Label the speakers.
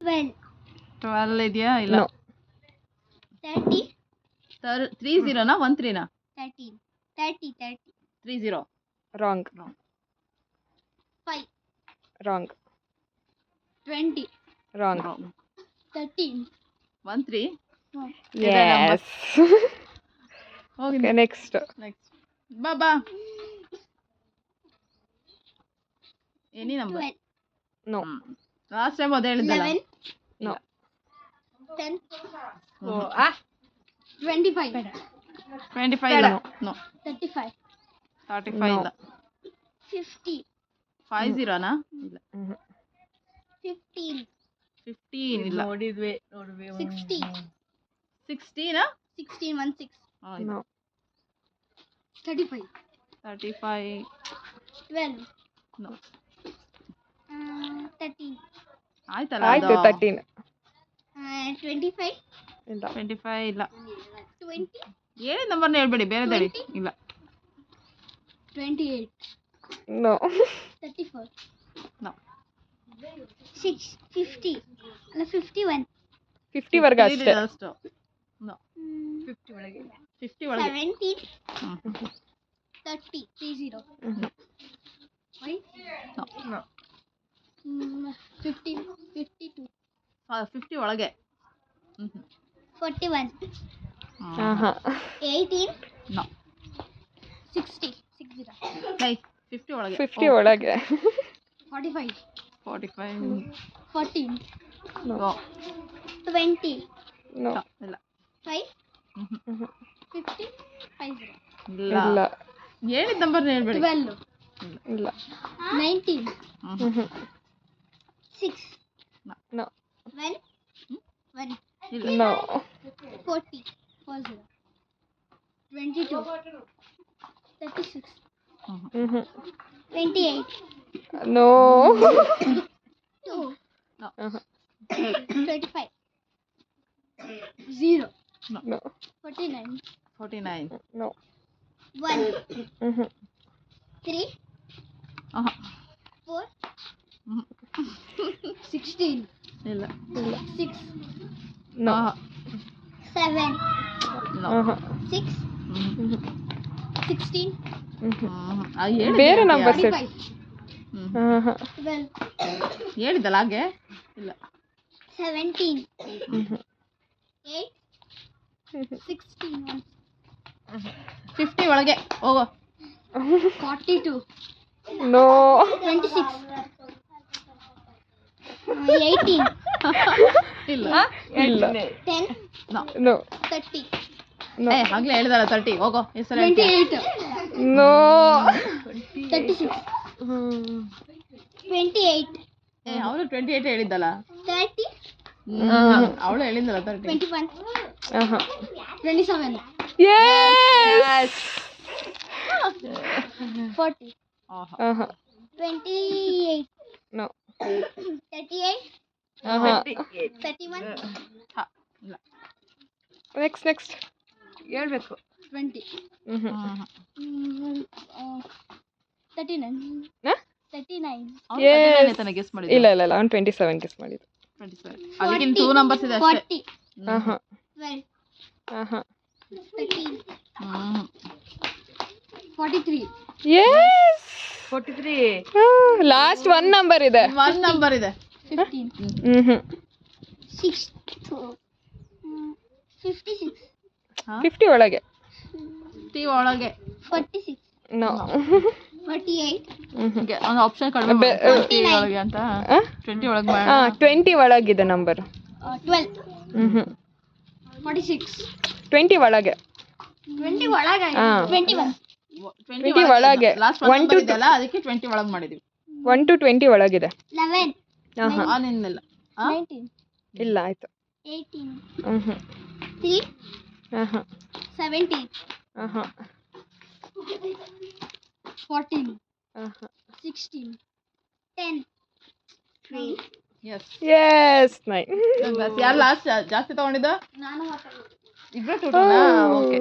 Speaker 1: 12.
Speaker 2: 12 ಇದೆಯಾ ಇಲ್ಲ
Speaker 3: No.
Speaker 1: 30.
Speaker 2: 30 ನಾ 13 ನಾ
Speaker 1: 13. 30.
Speaker 2: 30
Speaker 3: Wrong.
Speaker 1: 5.
Speaker 3: Wrong.
Speaker 1: 20.
Speaker 3: Wrong.
Speaker 1: 13.
Speaker 2: 13
Speaker 1: No.
Speaker 3: Yes.
Speaker 2: ಹೋಗಿ
Speaker 3: Okay, next.
Speaker 2: ನೆಕ್ಸ್ಟ್ ಬಾ any number
Speaker 1: 12.
Speaker 3: No.
Speaker 2: Last time ಅದೇ ಹೇಳಿದ್ದಲ್ಲ
Speaker 1: 11.
Speaker 3: No.
Speaker 1: 10.
Speaker 2: Oh,
Speaker 1: 25.
Speaker 2: 25 ಇಲ್ಲ ನೋ
Speaker 1: 35.
Speaker 2: 35 ಇಲ್ಲ
Speaker 1: 50.
Speaker 2: 50 ನಾ ಇಲ್ಲ
Speaker 1: 15.
Speaker 2: 15 ಇಲ್ಲ
Speaker 1: 60.
Speaker 2: 16 ನಾ
Speaker 1: 16. 16.
Speaker 3: No.
Speaker 1: 35.
Speaker 2: 35
Speaker 1: 12.
Speaker 2: ನೋ
Speaker 1: 13.
Speaker 2: ಆಯ್ತಲ್ಲ
Speaker 3: ಆಯ್ತು
Speaker 2: ಅದು
Speaker 3: 13.
Speaker 1: 25.
Speaker 3: ಇಲ್ಲ
Speaker 2: 25 ಇಲ್ಲ
Speaker 1: 20.
Speaker 2: ಏನೇ ನಂಬರ್ನ ಹೇಳ್ಬೇಡಿ ಬೇರೆದು ಹೇಳಿ
Speaker 1: 20?
Speaker 2: ಇಲ್ಲ
Speaker 1: 28.
Speaker 3: No.
Speaker 1: 34.
Speaker 2: ನೋ
Speaker 1: 6. 50. ಅಲ್ಲ 51.
Speaker 3: 50 ವರ್ಗ ಅಷ್ಟೇ.
Speaker 2: ಅಷ್ಟು ನೋ 50 ಒಳಗೆ
Speaker 1: 17.
Speaker 2: ಹ್ಮ್
Speaker 1: 30. 30. Right?
Speaker 2: ನೋ
Speaker 1: 15. 52.
Speaker 2: 50 ಒಳಗೆ
Speaker 1: 41.
Speaker 3: ಆಹಾ.
Speaker 1: 18.
Speaker 2: ನೋ
Speaker 1: 60. 60.
Speaker 2: ಹೇ 50 ಒಳಗೆ
Speaker 3: 50 ಒಳಗೆ.
Speaker 1: 45.
Speaker 2: 45
Speaker 1: 14.
Speaker 2: ನೋ
Speaker 1: 20.
Speaker 3: No.
Speaker 2: ಇಲ್ಲ
Speaker 1: 5.
Speaker 3: Mhm.
Speaker 1: 50. 50.
Speaker 2: ಇಲ್ಲ
Speaker 3: ಇಲ್ಲ
Speaker 2: ಹೇಳಿದ ನಂಬರ್ನ ಹೇಳ್ಬೇಡಿ
Speaker 1: 12.
Speaker 3: ಇಲ್ಲ
Speaker 1: 19.
Speaker 3: Mhm.
Speaker 1: 6.
Speaker 3: No.
Speaker 1: 1. 1.
Speaker 2: ಇಲ್ಲ
Speaker 3: No.
Speaker 1: 40. 40. 22. 36.
Speaker 3: Mhm.
Speaker 1: 28.
Speaker 3: No.
Speaker 1: 2.
Speaker 3: Uh-huh.
Speaker 1: 25. 0.
Speaker 3: No.
Speaker 1: 49.
Speaker 2: 49
Speaker 3: No.
Speaker 1: 1.
Speaker 3: Mhm.
Speaker 1: 3.
Speaker 2: ಆಹಾ
Speaker 1: 4.
Speaker 2: ಹ್ಮ್.
Speaker 1: 16.
Speaker 2: ಇಲ್ಲ
Speaker 1: 6.
Speaker 3: No.
Speaker 2: ಆಹಾ
Speaker 1: 7.
Speaker 2: No
Speaker 3: Uh-huh.
Speaker 1: 6.
Speaker 3: Mhm.
Speaker 1: 16.
Speaker 3: ಬೇರೆ ನಂಬರ್
Speaker 1: 45.
Speaker 3: Uh-huh.
Speaker 1: 12.
Speaker 2: ಹೇಳಿದ್ದಲ್ಲ ಹಾಗೆ ಇಲ್ಲ
Speaker 1: 17.
Speaker 3: Mhm.
Speaker 1: 8. 16.
Speaker 2: 50 ಒಳಗೆ ಹೋಗೋ
Speaker 1: 42.
Speaker 3: No.
Speaker 1: 26. 18.
Speaker 2: ಇಲ್ಲ
Speaker 3: ಇಲ್ಲ
Speaker 1: 10.
Speaker 2: No
Speaker 3: No.
Speaker 1: 30.
Speaker 3: No.
Speaker 2: ಏ ಆಗ್ಲೇ ಹೇಳಿದಲ್ಲ 30 ಹೋಗೋ ಹೆಸರು
Speaker 1: 28.
Speaker 3: No.
Speaker 1: 36. 28.
Speaker 2: ಏ ಅವಳು 28 ಹೇಳಿದ್ದಲ್ಲ
Speaker 1: 30.
Speaker 2: ಅವಳು ಹೇಳಿದ್ದಲ್ಲ 30
Speaker 1: 21.
Speaker 3: Uh-huh.
Speaker 1: 27.
Speaker 3: Yes.
Speaker 1: 40.
Speaker 2: ಆಹಾ
Speaker 3: Uh-huh.
Speaker 1: 28.
Speaker 3: No.
Speaker 1: 38.
Speaker 3: Uh-huh.
Speaker 1: 31.
Speaker 2: ಹ, ಇಲ್ಲ
Speaker 3: Next.
Speaker 2: ಹೇಳ್ಬೇಕು
Speaker 1: 20.
Speaker 3: Mhm.
Speaker 1: 39.
Speaker 3: Huh?
Speaker 1: 39.
Speaker 3: Yes.
Speaker 2: ತನಕ ಗೆಸ್
Speaker 3: ಇಲ್ಲ
Speaker 2: ಮಾಡಿದ್ದು
Speaker 3: ಇಲ್ಲ ಅವ್ನು 27 ಗೆಸ್ ಮಾಡಿದ್ದು.
Speaker 2: 27 ಅದಕ್ಕಿಂತ 2 ನಂಬರ್ಸ್ ಇದೆ ಅಷ್ಟೇ
Speaker 1: 40.
Speaker 3: Uh-huh.
Speaker 1: 12.
Speaker 3: Uh-huh.
Speaker 1: 13.
Speaker 2: ಹ್ಮ್
Speaker 1: 43.
Speaker 3: Yes.
Speaker 2: 43
Speaker 3: ಲಾಸ್ಟ್ ಒನ್ ನಂಬರ್ ಇದೆ.
Speaker 2: 1 ನಂಬರ್ ಇದೆ
Speaker 1: 15.
Speaker 3: Mhm.
Speaker 1: 6. 56.
Speaker 3: 50 ಒಳಗೆ.
Speaker 2: 50 ಒಳಗೆ
Speaker 1: 46.
Speaker 3: No.
Speaker 1: 48.
Speaker 3: Mhm.
Speaker 2: ಒಂದು ಆಪ್ಷನ್ ಕಡಿಮೆ
Speaker 3: ಬೆ-
Speaker 2: 20 ಒಳಗೆ ಅಂತ 20 ಒಳಗೆ ಮಾಡಿ
Speaker 3: 20 ಒಳಗಿದೆ ನಂಬರ್.
Speaker 1: 12. 46.
Speaker 3: 20 ಒಳಗೆ.
Speaker 1: 20 ಒಳಗೆ.
Speaker 3: ಹಾ.
Speaker 1: 21.
Speaker 3: 20 ಒಳಗೆ.
Speaker 2: ಲಾಸ್ಟ್
Speaker 3: 1
Speaker 2: 1
Speaker 3: to
Speaker 2: ಇದೆಯಲ್ಲ ಅದಕ್ಕೆ 20 ಒಳಗೆ ಮಾಡಿದೀವಿ
Speaker 3: 1 to 20 ಒಳಗಿದೆ.
Speaker 1: 11.
Speaker 3: ಆಹಾ.
Speaker 2: ನಿನ್ನೆಲ್ಲ
Speaker 1: 19.
Speaker 3: ಇಲ್ಲ ಆಯ್ತು.
Speaker 1: 18.
Speaker 3: Mhm.
Speaker 1: 3.
Speaker 3: ಆಹಾ.
Speaker 1: 17.
Speaker 3: ಆಹಾ.
Speaker 1: 14.
Speaker 3: ಆಹಾ.
Speaker 1: 16. 10. 9.
Speaker 2: Yes
Speaker 3: Yes, 9.
Speaker 2: ಯಾರು ಲಾಸ್ಟ್ ಜಾಸ್ತಿ ತಗೊಂಡಿದ್ದು
Speaker 1: ನಾನು ಮಾತಾಡೋದು.
Speaker 2: ಇಬ್ರು ಟೂಟೂನಾ ಓಕೆ